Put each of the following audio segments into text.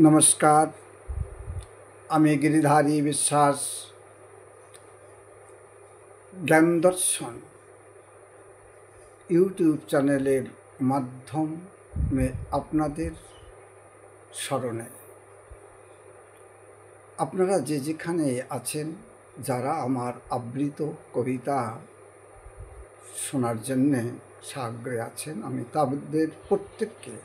নমস্কার, আমি গিরিধারী বিশ্বাস জ্ঞান দর্শন ইউটিউব চ্যানেলের মাধ্যমে আপনাদের স্মরণে আপনারা যেখানে আছেন, যারা আমার আবৃত কবিতা শোনার জন্যে সাগ্রহে আছেন, আমি তাদের প্রত্যেককে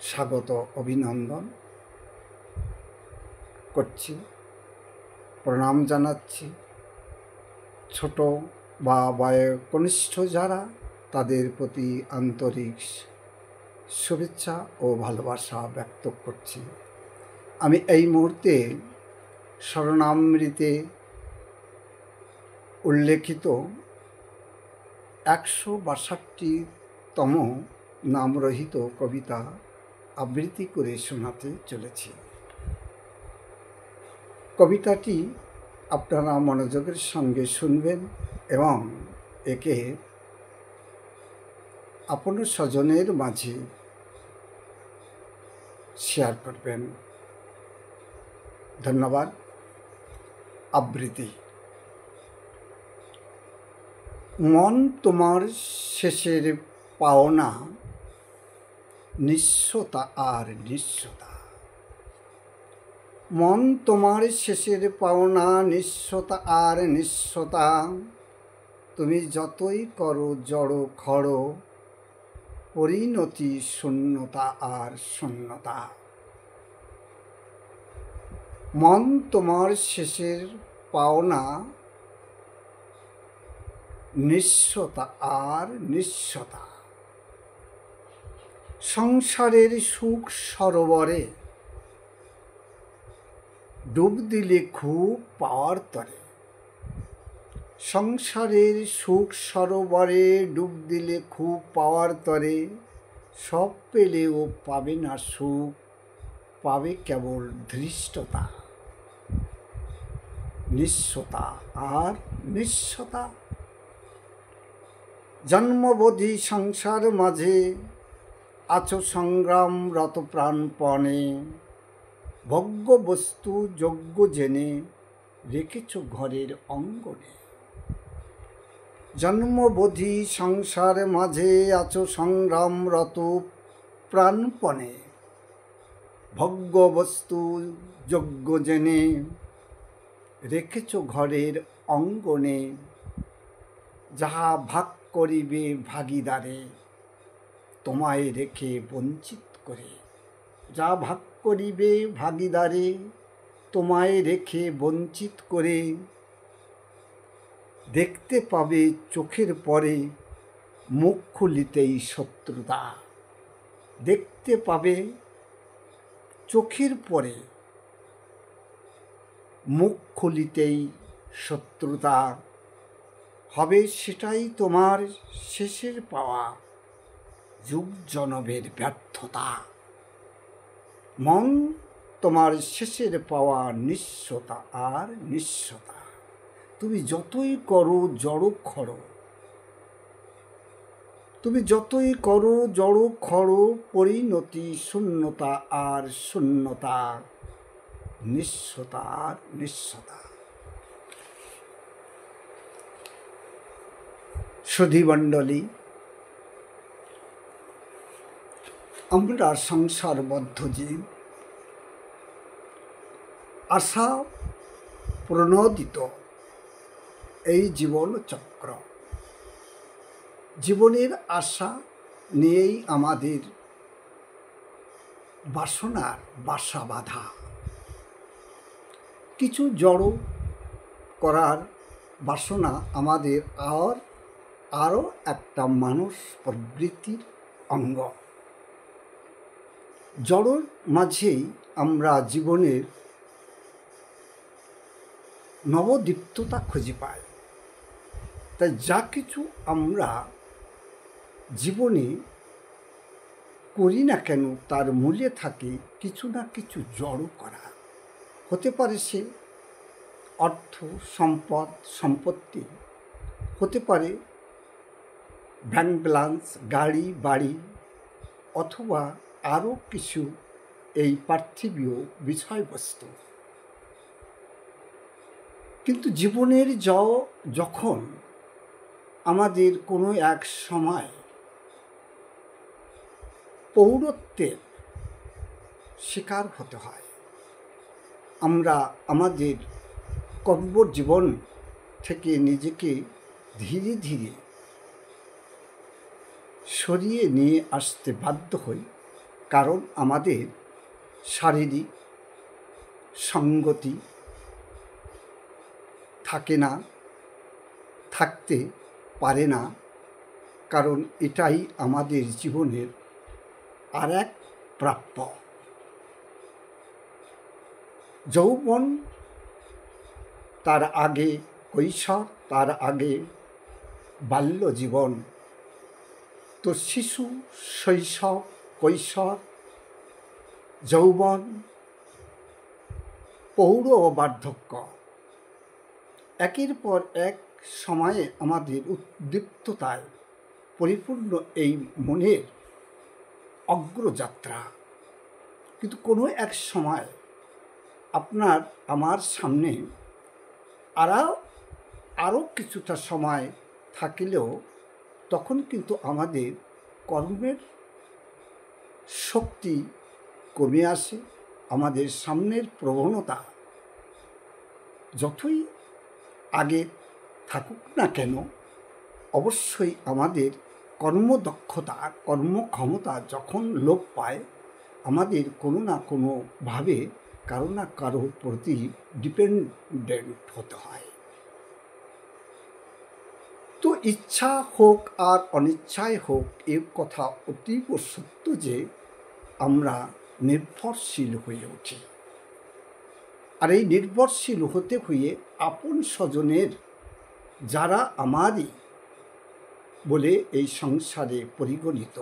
স্বাগত অভিনন্দন করছি, প্রণাম জানাচ্ছি। ছোট বা বয়োকনিষ্ঠ যারা, তাদের প্রতি আন্তরিক শুভেচ্ছা ও ভালোবাসা ব্যক্ত করছি। আমি এই মুহূর্তে স্মরণামৃতে উল্লেখিত 162তম নামরহিত কবিতা আবৃত্তি করে শোনাতে চলেছি। কবিতাটি আপনারা মনোযোগের সঙ্গে শুনবেন এবং একে আপন স্বজনের মাঝে শেয়ার করবেন। ধন্যবাদ। আবৃত্তি। মন তোমার শেষের পাওনা, নিঃস্বতা আর নিঃস্বতা। মন তোমার শেষের পাওনা, নিঃস্বতা আর নিঃস্বতা। তুমি যতই করো জড়ো খড়ো, পরিণতি শূন্যতা আর শূন্যতা। মন তোমার শেষের পাওনা, নিঃস্বতা আর নিঃস্বতা। সংসারের সুখ সরোবরে ডুব দিলে খুব পাওয়ার তরে। সংসারের সুখ সরোবরে ডুব দিলে খুব পাওয়ার তরে। সব পেলেও পাবে না সুখ, পাবে কেবল ধৃষ্টতা। নিঃস্বতা আর নিঃস্বতা। জন্মবোধি সংসার মাঝে আছো সংগ্রামরত প্রাণপণে। ভোগ্য বস্তু যোগ্য জেনে রেখেছ ঘরের অঙ্গনে। জন্মবোধি সংসার মাঝে আছো সংগ্রামরত প্রাণপণে। ভোগ্য বস্তু যোগ্য জেনে রেখেছ ঘরের অঙ্গনে। যাহা ভাগ করিবে ভাগিদারে, তোমায় রেখে বঞ্চিত করে। যা ভাগ করিবে ভাগিদারে, তোমায় রেখে বঞ্চিত করে। দেখতে পাবে চোখের পরে, মুখ খুলিতেই শত্রুতা। দেখতে পাবে চোখের পরে, মুখ খুলিতেই শত্রুতা। হবে সেটাই তোমার শেষের পাওয়া, যুগ জনমের ব্যর্থতা। মন তোমার শেষের পাওয়া, নিঃস্বতা আর নিঃস্বতা। তুমি যতই করো জড়ো খড়ো, তুমি যতই করো জড়ো খড়ো, পরিণতি শূন্যতা আর শূন্যতা। নিঃস্বতা আর নিঃস্বতা। সুধীমণ্ডলী, আমরা সংসারবদ্ধ জীব, আশা প্রণোদিত এই জীবন চক্র। জীবনের আশা নিয়েই আমাদের বাসনার বাসা বাঁধা। কিছু জড়ো করার বাসনা আমাদের আরও একটা মানুষ প্রবৃত্তির অঙ্গ। জড়োর মাঝেই আমরা জীবনের নবদীপ্ততা খুঁজে পাই। তাই যা কিছু আমরা জীবনে করি না কেন, তার মূলে থাকে কিছু না কিছু জড়ো করা। হতে পারে সে অর্থ, সম্পদ, সম্পত্তি, হতে পারে ব্যাংক ব্যালেন্স, গাড়ি বাড়ি, অথবা আরও কিছু এই পার্থিবীয় বিষয়বস্তু। কিন্তু জীবনের যখন আমাদের কোনো এক সময় পৌরত্বের শিকার হতে হয়, আমরা আমাদের কর্মজীবন থেকে নিজেকে ধীরে ধীরে সরিয়ে নিয়ে আসতে বাধ্য হই, কারণ আমাদের শারীরিক সঙ্গতি থাকে না, থাকতে পারে না, কারণ এটাই আমাদের জীবনের আর এক প্রাপ্য। যৌবন, তার আগে কৈশোর, তার আগে বাল্য জীবন, তো শিশু, শৈশব, কৈশোর, যৌবন, পৌর ও বার্ধক্য, একের পর এক সময়ে আমাদের উদ্দীপ্ততায় পরিপূর্ণ এই মনের অগ্রযাত্রা। কিন্তু কোনো এক সময় আপনার আমার সামনে আরও কিছুটা সময় থাকিলেও তখন কিন্তু আমাদের কর্মের শক্তি কমে আসে। আমাদের সামনের প্রবণতা যতই আগে থাকুক না কেন, অবশ্যই আমাদের কর্মদক্ষতা, কর্মক্ষমতা যখন লোপ পায়, আমাদের কোনো না কোনোভাবে কারো না কারো প্রতি ডিপেন্ডেন্ট হতে হয়। তো ইচ্ছা হোক আর অনিচ্ছায় হোক, এর কথা অতীব সত্য যে আমরা নির্ভরশীল হয়ে উঠি। আর এই নির্ভরশীল হতে হয়ে আপন স্বজনের, যারা আমারই বলে এই সংসারে পরিগণিত,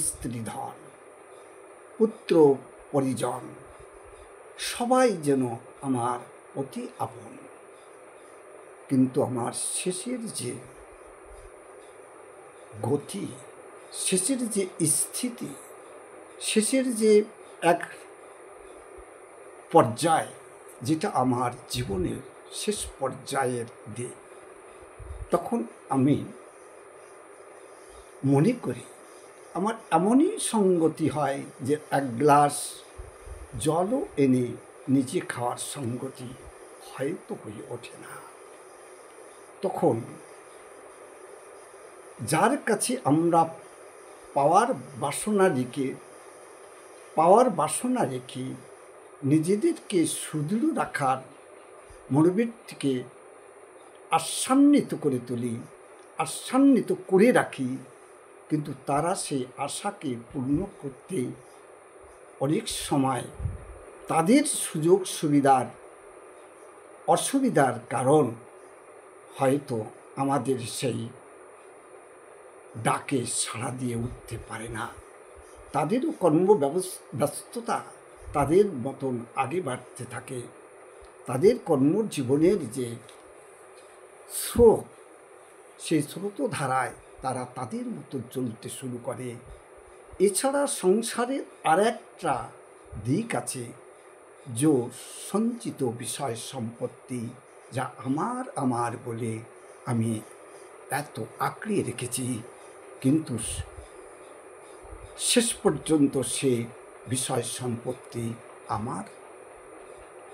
স্ত্রীধন, পুত্র পরিজন, সবাই যেন আমার অতি আপন। কিন্তু আমার শেষের যে গতি, শেষের যে স্থিতি, শেষের যে এক পর্যায়, যেটা আমার জীবনের শেষ পর্যায়ের দিক, তখন আমি মনে করি আমার এমনই সঙ্গতি হয় যে এক গ্লাস জলও এনে নিজে খাওয়ার সঙ্গতি হয়তো হয়ে ওঠে না। তখন যার কাছে আমরা পাওয়ার বাসনা রেখে নিজেদেরকে সুদৃঢ় রাখার মনোবৃত্তিকে আশান্বিত করে তুলি, আশান্বিত করে রাখি, কিন্তু তারা সেই আশাকে পূর্ণ করতে অনেক সময় তাদের সুযোগ সুবিধার অসুবিধার কারণ হয়তো আমাদের সেই ডাকে সাড়া দিয়ে উঠতে পারে না। তাদেরও ব্যস্ততা তাদের মতন আগে বাড়তে থাকে। তাদের কর্মজীবনের যে স্রোত, সেই স্রোতধারায় তারা তাদের মতো চলতে শুরু করে। এছাড়া সংসারের আর একটা দিক আছে, যে সঞ্চিত বিষয় সম্পত্তি, যা আমার বলে আমি এত আঁকড়ে রেখেছি, কিন্তু শেষ পর্যন্ত সে বিষয় সম্পত্তি আমার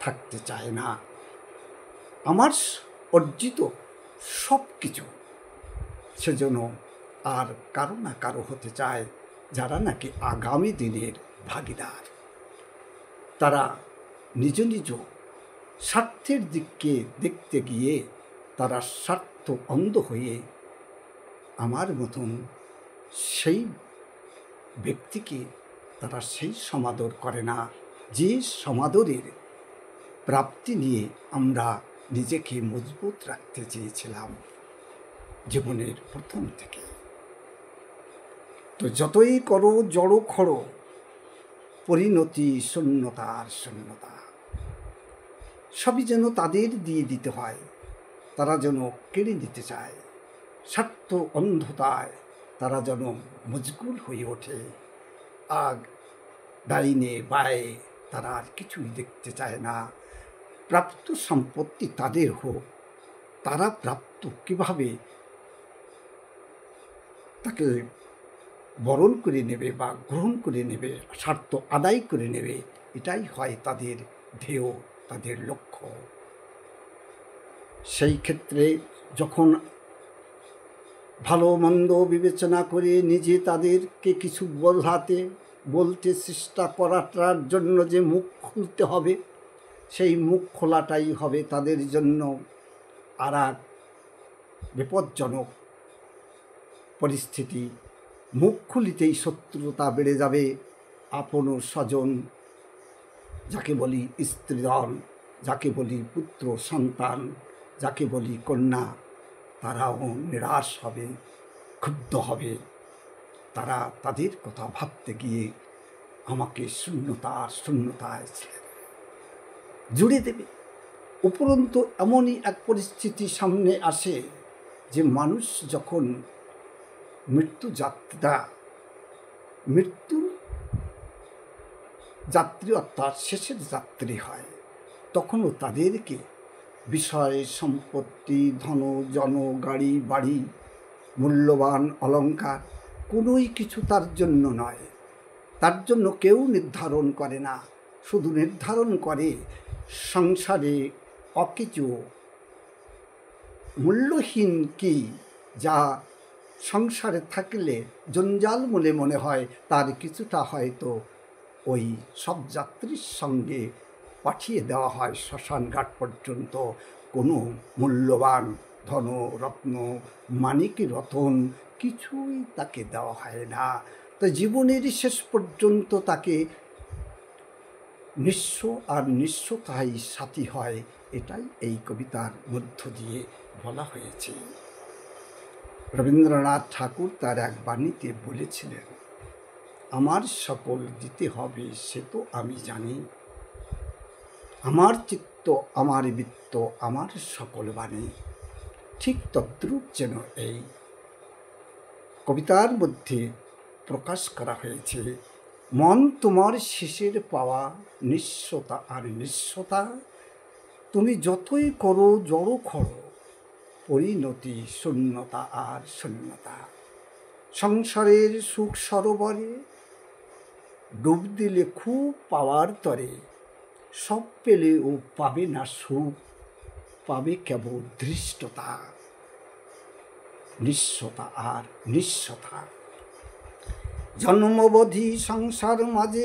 থাকতে চায় না। আমার অর্জিত সব কিছু সেজন্য আর কারো না কারো হতে চায়, যারা নাকি আগামী দিনের ভাগিদার। তারা নিজ নিজ স্বার্থের দিককে দেখতে গিয়ে তারা স্বার্থ অন্ধ হয়ে আমার মতন সেই ব্যক্তিকে তারা সেই সমাদর করে না, যে সমাদরের প্রাপ্তি নিয়ে আমরা নিজেকে মজবুত রাখতে চেয়েছিলাম জীবনের প্রথম থেকে। তো যতই করো জড়ো খড়ো, পরিণতি শূন্যতার শূন্যতা, সবই যেন তাদের দিয়ে দিতে হয়, তারা যেন কেড়ে নিতে চায়। স্বার্থ অন্ধতায় তারা যেন মজগুল হয়ে ওঠে। আর ডাইনে বায়ে তারা আর কিছুই দেখতে চায় না। প্রাপ্ত সম্পত্তি তাদের হোক, তারা প্রাপ্ত কিভাবে তাকে বরণ করে নেবে বা গ্রহণ করে নেবে, স্বার্থ আদায় করে নেবে, এটাই হয় তাদের ধ্যেয়, তাদের লক্ষ্য। সেই ক্ষেত্রে যখন ভালো মন্দ বিবেচনা করে নিজে তাদেরকে কিছু বলতে চেষ্টা করাটার জন্য যে মুখ খুলতে হবে, সেই মুখ খোলাটাই হবে তাদের জন্য আর এক বিপজ্জনক পরিস্থিতি। মুখ খুলিতেই শত্রুতা বেড়ে যাবে। আপন স্বজন, যাকে বলি স্ত্রীদল, যাকে বলি পুত্র সন্তান, যাকে বলি কন্যা, তারাও নিরাশ হবে, ক্ষুব্ধ হবে। তারা তাদের কথা ভাবতে গিয়ে আমাকে শূন্যতায় জুড়ে দেবে। উপরন্তু এমনই এক পরিস্থিতি সামনে আসে যে মানুষ যখন মৃত্যুর যাত্রী অর্থাৎ শেষের যাত্রী হয়, তখনও তাদেরকে বিষয় সম্পত্তি, ধন জন, গাড়ি বাড়ি, মূল্যবান অলংকার কোনোই কিছু তার জন্য নয়। তার জন্য কেউ নির্ধারণ করে না। শুধু নির্ধারণ করে সংসারে অকিছু মূল্যহীন কি, যা সংসারে থাকলে জঞ্জাল বলে মনে হয়, তার কিছুটা হয়তো ওই সব যাত্রীর সঙ্গে পাঠিয়ে দেওয়া হয় শ্মশান ঘাট পর্যন্ত। কোনো মূল্যবান ধন রত্ন, মানিক রতন কিছুই তাকে দেওয়া হয় না। তো জীবনের শেষ পর্যন্ত তাকে নিঃস্ব আর নিঃস্বতাই সাথী হয়। এটাই এই কবিতার মধ্য দিয়ে বলা হয়েছে। রবীন্দ্রনাথ ঠাকুর তার এক বাণীতে বলেছিলেন, আমার সকল দিতে হবে সে তো আমি জানি, আমার চিত্ত আমার বৃত্ত আমার সকল বাণী। ঠিক তদ্রূপ যেন এই কবিতার মধ্যে প্রকাশ করা হয়েছে। মন তোমার শেষের পাওয়া নিঃস্বতা আর নিঃস্বতা, তুমি যতই করো জড়ো খড়ো, পরিণতি শূন্যতা আর শূন্যতা। সংসারের সুখ সরোবরে ডুব দিলে খুব পাওয়ার তরে, সব পেলেও পাবে না সুখ, পাবে কেবল ধৃষ্টতা, নিঃস্বতা আর নিঃস্বতা। জন্মবধি সংসার মাঝে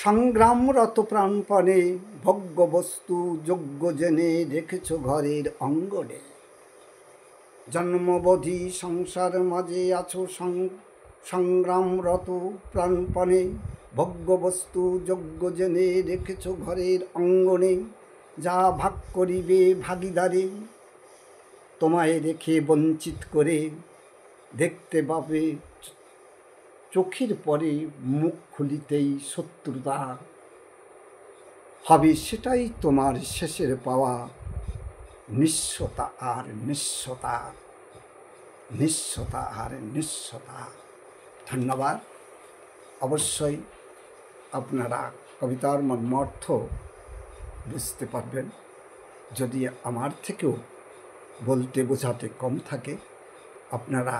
সংগ্রামরত প্রাণপণে, ভোগ্য বস্তু যোগ্য জেনে রেখেছ ঘরের অঙ্গনে। জন্মবধি সংসার মাঝে আছো সংগ্রামরত প্রাণপণে, ভোগ্য বস্তু যোগ্য জেনে রেখেছ ঘরের অঙ্গনে। যা ভাগ করিবে ভাগিদারে, তোমায় রেখে বঞ্চিত করে, দেখতে পাবে চোখের পরে মুখ খুলিতেই শত্রুতা হবে, সেটাই তোমার শেষের পাওয়া নিঃস্বতা আর নিঃস্বতা, নিঃস্বতা আর নিঃস্বতা। ধন্যবাদ। অবশ্যই আপনারা কবিতার মর্মার্থ বুঝতে পারবেন। যদি আমার থেকেও বলতে বোঝাতে কম থাকে, আপনারা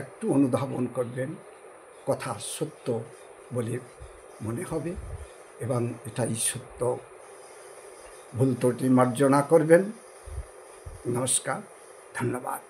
একটু অনুধাবন করবেন, কথা সত্য বলে মনে হবে এবং এটাই সত্য। ভুল ত্রুটি মার্জনা করবেন। নমস্কার, ধন্যবাদ।